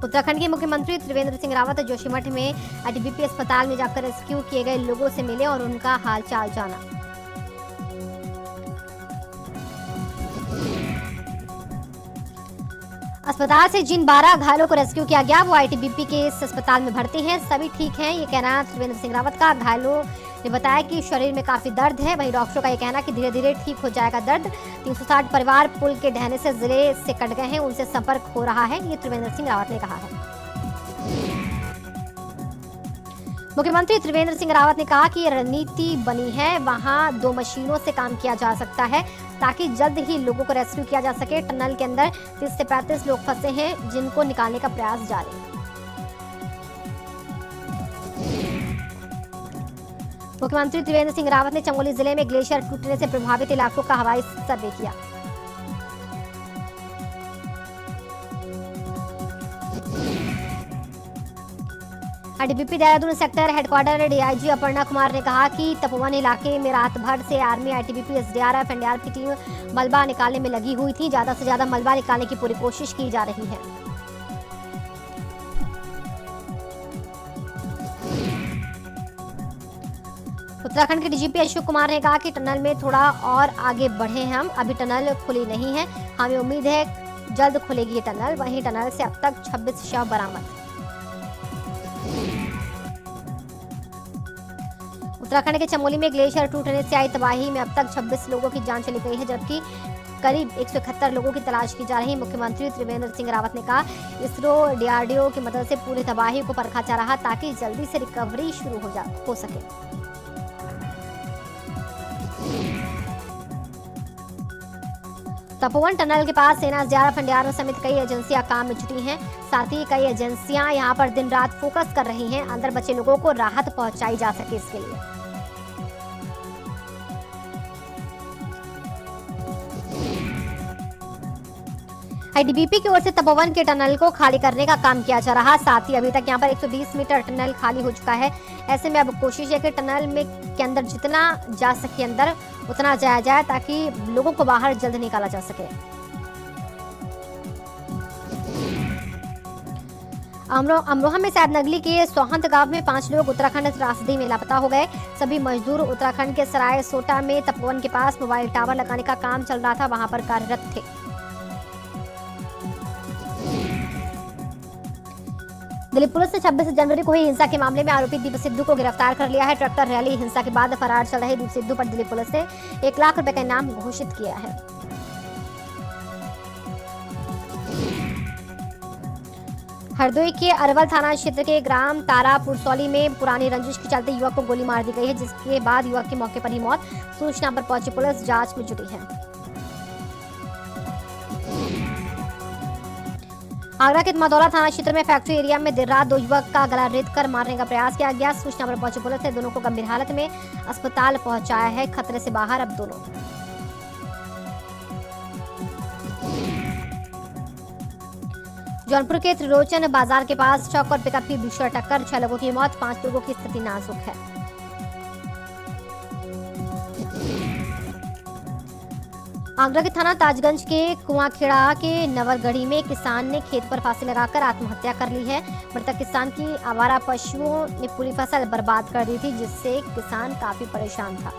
उत्तराखंड के मुख्यमंत्री त्रिवेंद्र सिंह रावत जोशीमठ में आईटीबीपी अस्पताल में जाकर रेस्क्यू किए गए लोगों से मिले और उनका हालचाल जाना। अस्पताल से जिन 12 घायलों को रेस्क्यू किया गया वो आईटीबीपी के इस अस्पताल में भर्ती हैं, सभी ठीक हैं, ये कहना त्रिवेंद्र सिंह रावत का। घायलों ने बताया कि शरीर में काफी दर्द है, वहीं डॉक्टरों का ये कहना कि धीरे धीरे ठीक हो जाएगा दर्द। 360 परिवार पुल के ढहने से जिले से कट गए हैं, उनसे संपर्क हो रहा है, ये त्रिवेंद्र सिंह रावत ने कहा है। मुख्यमंत्री त्रिवेंद्र सिंह रावत ने कहा कि रणनीति बनी है, वहां 2 मशीनों से काम किया जा सकता है ताकि जल्द ही लोगों को रेस्क्यू किया जा सके। टनल के अंदर 30 से 35 लोग फंसे हैं, जिनको निकालने का प्रयास जारी है। मुख्यमंत्री त्रिवेंद्र सिंह रावत ने चमोली जिले में ग्लेशियर टूटने से प्रभावित इलाकों का हवाई सर्वे किया। ITBP Dehradun sector headquarter DIG Aparna Kumar ने कहा कि तपोवन इलाके में रात भर से आर्मी, आईटीबीपी, एसडीआरएफ, एनडीआरएफ की टीम मलबा निकालने में लगी हुई थी। ज्यादा से ज्यादा मलबा निकालने की पूरी कोशिश की जा रही है। उत्तराखंड के डीजीपी अशोक कुमार ने कहा कि टनल में थोड़ा और आगे बढ़े हम, अभी टनल खुली नहीं है, हमें उम्मीद है जल्द खुलेगी ये टनल। वहीं टनल से अब तक 26 शव बरामद। उत्तराखंड के चमोली में ग्लेशियर टूटने से आई तबाही में अब तक 26 लोगों की जान चली गई है, जबकि करीब 171 लोगों की तलाश की जा रही है। मुख्यमंत्री त्रिवेंद्र सिंह रावत ने कहा इसरो, डीआरडीओ की मदद से पूरी तबाही को परखा जा रहा ताकि जल्दी से रिकवरी शुरू हो सके। तपोवन टनल के पास सेना, एसडीआरएफ, एनडीआरएफ समेत कई एजेंसियां काम में जुटी हैं। साथ ही कई एजेंसियां यहां पर दिन रात फोकस कर रही हैं, अंदर बचे लोगों को राहत पहुंचाई जा सके इसके लिए। आईटीबीपी की ओर से तपोवन के टनल को खाली करने का काम किया जा रहा। साथ ही अभी तक यहां पर 120 मीटर टनल खाली हो चुका है। ऐसे में अब कोशिश है कि टनल में के अंदर जितना जा सके अंदर उतना जाया जाए ताकि लोगों को बाहर जल्द निकाला जा सके। अमरोहा में सैदनगली के सोहंत गांव में 5 लोग उत्तराखंड त्रासदी में लापता हो गए। सभी मजदूर उत्तराखंड के सराय सोटा में तपोवन के पास मोबाइल टावर लगाने का काम चल रहा था, वहां पर कार्यरत थे। दिल्ली पुलिस ने 26 जनवरी को हुई हिंसा के मामले में आरोपी दीप सिद्धू को गिरफ्तार कर लिया है। ट्रैक्टर रैली हिंसा के बाद फरार चल रहे दीप सिद्धू पर दिल्ली पुलिस ने 1 लाख रुपए का इनाम घोषित किया है। हरदोई के अरवल थाना क्षेत्र के ग्राम तारा पुरसौली में पुरानी रंजिश के चलते युवक को गोली मार दी गई है, जिसके बाद युवक की मौके पर ही मौत। सूचना पर पहुंची पुलिस जांच में जुटी है। आगरा के मदौरा थाना क्षेत्र में फैक्ट्री एरिया में देर रात 2 युवक का गला रेत कर मारने का प्रयास किया गया। सूचना पर पहुंची पुलिस ने दोनों को गंभीर हालत में अस्पताल पहुंचाया है, खतरे से बाहर अब दोनों। जौनपुर के त्रिलोचन बाजार के पास ट्रक और पिकअप की भीषण टक्कर, 6 लोगों की मौत, 5 लोगों की स्थिति नाजुक है। आगरा के थाना ताजगंज के कुआंखेड़ा के नवरगढ़ी में किसान ने खेत पर फांसी लगाकर आत्महत्या कर ली है। मृतक किसान की आवारा पशुओं ने पूरी फसल बर्बाद कर दी थी, जिससे किसान काफी परेशान था।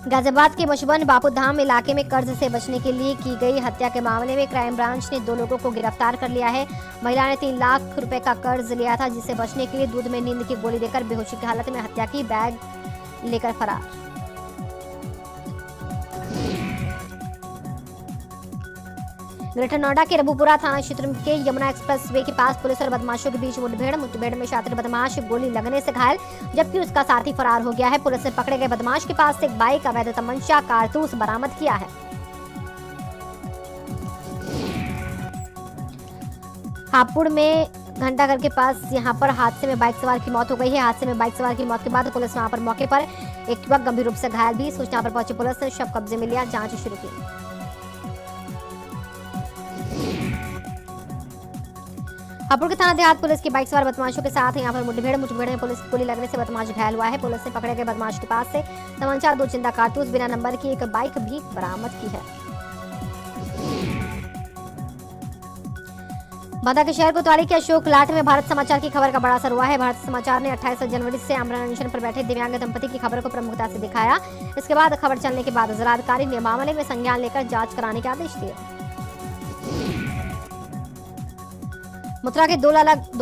गाजियाबाद के मशबन बापूधाम इलाके में कर्ज से बचने के लिए की गई हत्या के मामले में क्राइम ब्रांच ने 2 लोगों को गिरफ्तार कर लिया है। महिला ने 3 लाख रुपए का कर्ज लिया था, जिससे बचने के लिए दूध में नींद की गोली देकर बेहोशी की हालत में हत्या की, बैग लेकर फरार। ग्रेटर नोएडा के रबुपुरा थाना क्षेत्र के यमुना एक्सप्रेसवे के पास पुलिस और बदमाशों के बीच मुठभेड़ में शातिर बदमाश गोली लगने से घायल, जबकि उसका साथी फरार हो गया है। पुलिस ने पकड़े गए बदमाश के पास से एक बाइक, अवैध तमंचा, कारतूस बरामद किया है। हापुड़ में घंटाघर के पास यहां पर हादसे में बाइक सवार की मौत हो गई है। हादसे में बाइक सवार की मौत के बाद पुलिस वहां पर मौके पर एक युवक गंभीर रूप से घायल भी। सूचना पर पहुंची पुलिस ने शव कब्जे में लिया, जांच शुरू की। हापुड़ के थाना देहात पुलिस की बाइक सवार बदमाशों के साथ यहां पर मुठभेड़ में पुलिस की गोली लगने से बदमाश घायल हुआ है। पुलिस ने पकड़े गए बदमाश के पास से तमंचा, 2 जिंदा कारतूस, बिना नंबर की एक बाइक भी बरामद की है। बांदा के शहर कोतवाली के अशोक लाट में भारत समाचार की खबर का बड़ा असर हुआ है। भारत समाचार ने 28 जनवरी से आमरण अनशन पर बैठे दिव्यांग दंपति की खबर को प्रमुखता से दिखाया। इसके बाद खबर चलने के बाद जिलाधिकारी ने मामले में संज्ञान लेकर जांच कराने के आदेश दिए। मथुरा के दो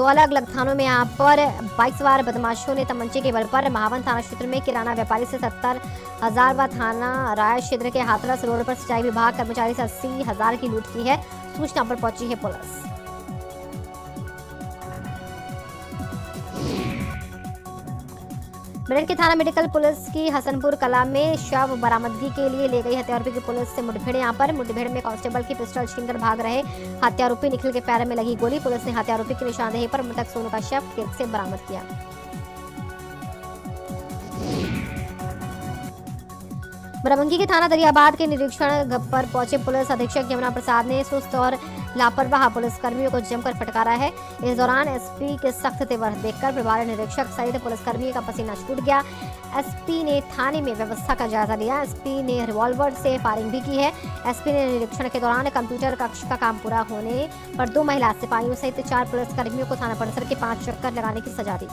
अलग थानों में यहाँ पर 22 सवार बदमाशों ने तमंचे के बल पर महावन थाना क्षेत्र में किराना व्यापारी से 70,000 व थाना राय क्षेत्र के हाथरस रोड पर सिंचाई विभाग कर्मचारी से 80,000 की लूट की है। सूचना पर पहुंची है पुलिस। मेरठ के थाना मेडिकल पुलिस की हसनपुर कला में शव बरामदगी के लिए ले गई हत्यारोपी की पुलिस से मुठभेड़। यहाँ पर मुठभेड़ में कांस्टेबल की पिस्टल छीनकर भाग रहे हत्यारोपी निखिल के पैर में लगी गोली। पुलिस ने हत्यारोपी की निशानदेही पर मृतक सोनू का शव खेत से बरामद किया। बाराबंकी के थाना दरियाबाद के निरीक्षण पर पहुंचे पुलिस अधीक्षक यमुना प्रसाद ने सुस्त और लापरवाह पुलिसकर्मियों को जमकर फटकारा है। इस दौरान एसपी के सख्त तेवर देखकर प्रभारी निरीक्षक सहित पुलिसकर्मियों का पसीना छूट गया। एसपी ने थाने में व्यवस्था का जायजा लिया। एसपी ने रिवॉल्वर से फायरिंग भी की है। एसपी ने निरीक्षण के दौरान कंप्यूटर कक्ष का काम पूरा होने पर 2 महिला सिपाहियों सहित 4 पुलिसकर्मियों को थाना परिसर के 5 चक्कर लगाने की सजा दी।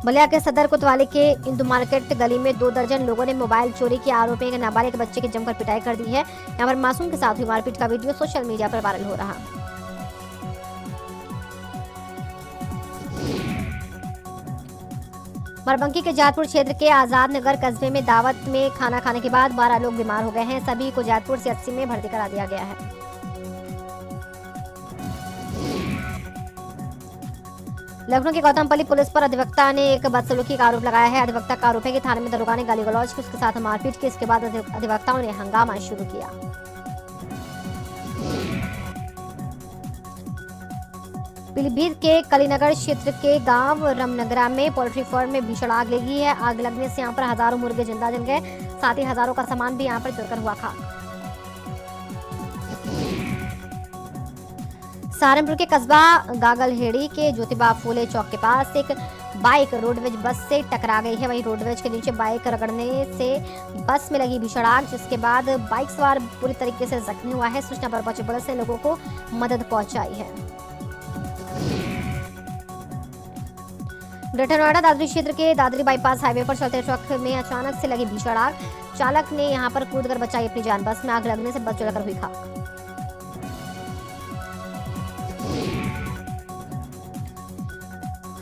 बलिया के सदर कोतवाली के इंदू मार्केट गली में 2 दर्जन लोगों ने मोबाइल चोरी के आरोप में एक नाबालिग बच्चे की जमकर पिटाई कर दी है। यहाँ पर मासूम के साथ हुई मारपीट का वीडियो सोशल मीडिया पर वायरल हो रहा। बाराबंकी के जातपुर क्षेत्र के आजाद नगर कस्बे में दावत में खाना खाने के बाद 12 लोग बीमार हो गए हैं। सभी को जातपुर सीएचसी में भर्ती करा दिया गया है। लखनऊ के गौतमपल्ली पुलिस पर अधिवक्ता ने एक बदसलूकी का आरोप लगाया है। अधिवक्ता का आरोप है कि थाने में दरोगा ने गाली गलौज की, उसके साथ मारपीट की। इसके बाद अधिवक्ताओं ने हंगामा शुरू किया। पीलीभीत के कलीनगर क्षेत्र के गांव रमनगरा में पोल्ट्री फार्म में भीषण आग लगी है। आग लगने से यहां पर हजारों मुर्गे जिंदा जल गए, साथ ही हजारों का सामान भी यहां पर जलकर हुआ खाक। सहारनपुर के कस्बा गागलहेड़ी के ज्योतिबा फूले चौक के पास एक बाइक रोडवेज बस से टकरा गई है। वहीं रोडवेज के नीचे बाइक रगड़ने से बस में लगी भीषण आग, जिसके बाद बाइक सवार पूरी तरीके से जख्मी हुआ है। सूचना पर पहुंची पुलिस ने लोगों को मदद पहुंचाई है। ग्रेटर नोएडा दादरी क्षेत्र के दादरी बाईपास हाईवे पर चलते ट्रक में अचानक से लगी भीषण आग। चालक ने यहां पर कूदकर बचाई अपनी जान। बस में आग लगने से बस जलकर हुई खाक।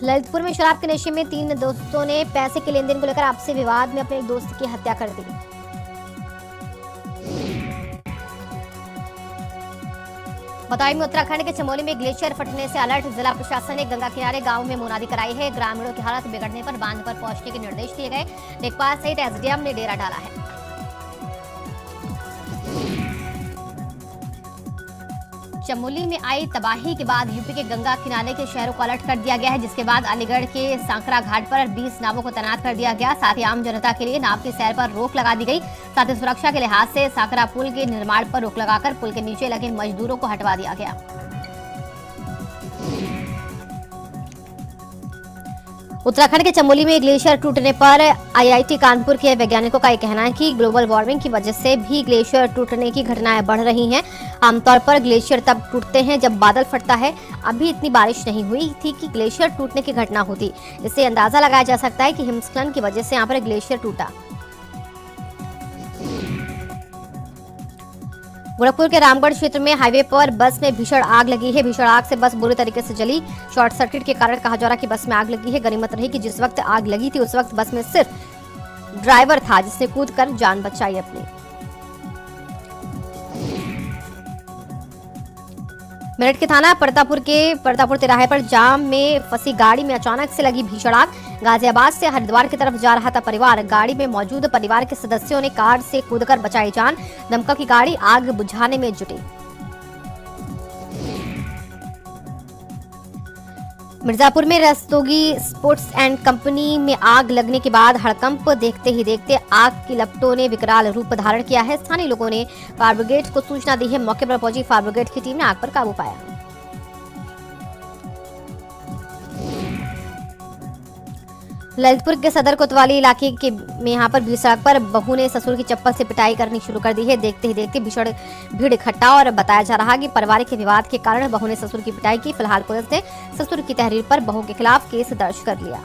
ललितपुर में शराब के नशे में 3 दोस्तों ने पैसे के लेन देन को लेकर आपसी विवाद में अपने एक दोस्त की हत्या कर दी। बदायूं में उत्तराखंड के चमोली में ग्लेशियर फटने से अलर्ट। जिला प्रशासन ने गंगा किनारे गांव में मुनादी कराई है। ग्रामीणों की हालत बिगड़ने पर बांध पर पहुंचने के निर्देश दिए गए। लेखपाल सहित एसडीएम ने डेरा डाला है। चमोली में आई तबाही के बाद यूपी के गंगा किनारे के शहरों को अलर्ट कर दिया गया है, जिसके बाद अलीगढ़ के सांकरा घाट पर 20 नावों को तैनात कर दिया गया। साथ ही आम जनता के लिए नाव की सैर पर रोक लगा दी गई। साथ ही सुरक्षा के लिहाज से सांकरा पुल के निर्माण पर रोक लगाकर पुल के नीचे लगे मजदूरों को हटवा दिया गया। उत्तराखंड के चमोली में ग्लेशियर टूटने पर आईआईटी कानपुर के वैज्ञानिकों का यह कहना है कि ग्लोबल वार्मिंग की वजह से भी ग्लेशियर टूटने की घटनाएं बढ़ रही हैं। आमतौर पर ग्लेशियर तब टूटते हैं जब बादल फटता है। अभी इतनी बारिश नहीं हुई थी कि ग्लेशियर टूटने की घटना होती। इससे अंदाजा लगाया जा सकता है कि हिमस्खलन की वजह से यहाँ पर ग्लेशियर टूटा। गोरखपुर के रामगढ़ क्षेत्र में हाईवे पर बस में भीषण आग लगी है। भीषण आग से बस बुरी तरीके से जली। शॉर्ट सर्किट के कारण कहा जा रहा है कि बस में आग लगी है। गनीमत रही कि जिस वक्त आग लगी थी उस वक्त बस में सिर्फ ड्राइवर था, जिसने कूदकर जान बचाई अपनी। मेरठ के थाना परतापुर तिराहे पर जाम में फंसी गाड़ी में अचानक से लगी भीषण आग। गाजियाबाद से हरिद्वार की तरफ जा रहा था परिवार। गाड़ी में मौजूद परिवार के सदस्यों ने कार से कूदकर बचाई जान। दमकल की गाड़ी आग बुझाने में जुटी। मिर्जापुर में रस्तोगी स्पोर्ट्स एंड कंपनी में आग लगने के बाद हड़कंप। देखते ही देखते आग की लपटों ने विकराल रूप धारण किया है। स्थानीय लोगों ने फायर ब्रिगेड को सूचना दी है। मौके पर पहुंची फायर ब्रिगेड की टीम ने आग पर काबू पाया। ललितपुर के सदर कोतवाली इलाके के में यहाँ पर बीच सड़क पर बहू ने ससुर की चप्पल से पिटाई करनी शुरू कर दी है। देखते ही देखते भीषण भीड़ इकट्ठा और बताया जा रहा कि पारिवारिक विवाद के कारण बहू ने ससुर की पिटाई की। फिलहाल पुलिस ने ससुर की तहरीर पर बहू के खिलाफ केस दर्ज कर लिया।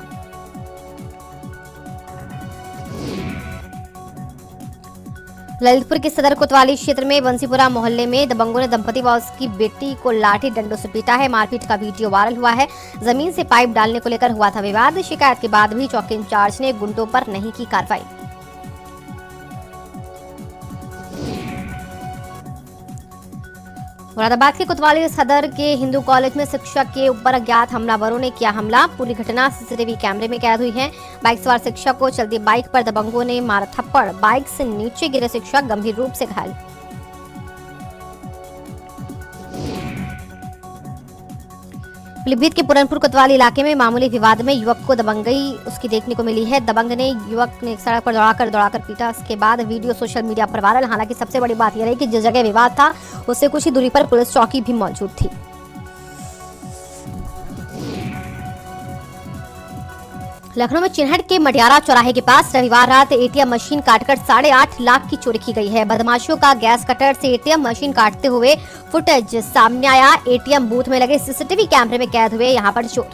ललितपुर के सदर कोतवाली क्षेत्र में बंसीपुरा मोहल्ले में दबंगों ने दंपति व उसकी बेटी को लाठी डंडों से पीटा है। मारपीट का वीडियो वायरल हुआ है। जमीन से पाइप डालने को लेकर हुआ था विवाद। शिकायत के बाद भी चौकी इंचार्ज ने गुंडों पर नहीं की कार्रवाई। मुरादाबाद के कोतवाली सदर के हिंदू कॉलेज में शिक्षक के ऊपर अज्ञात हमलावरों ने किया हमला। पूरी घटना सीसीटीवी कैमरे में कैद हुई है। बाइक सवार शिक्षक को चलती बाइक पर दबंगों ने मारा थप्पड़। बाइक से नीचे गिरे शिक्षक गंभीर रूप से घायल। पीलीभीत के पुरनपुर कोतवाली इलाके में मामूली विवाद में युवक को दबंगई उसकी देखने को मिली है। दबंग ने युवक ने सड़क पर दौड़ाकर पीटा। उसके बाद वीडियो सोशल मीडिया पर वायरल। हालांकि सबसे बड़ी बात यह रही कि जिस जगह विवाद था उससे कुछ ही दूरी पर पुलिस चौकी भी मौजूद थी। लखनऊ में चिन्हट के मटियारा चौराहे के पास रविवार रात एटीएम मशीन काटकर 8.5 लाख की चोरी की गई है। बदमाशों का गैस कटर से एटीएम मशीन काटते हुए फुटेज सामने आया। एटीएम बूथ में लगे सीसीटीवी कैमरे में कैद हुए यहां पर चोर।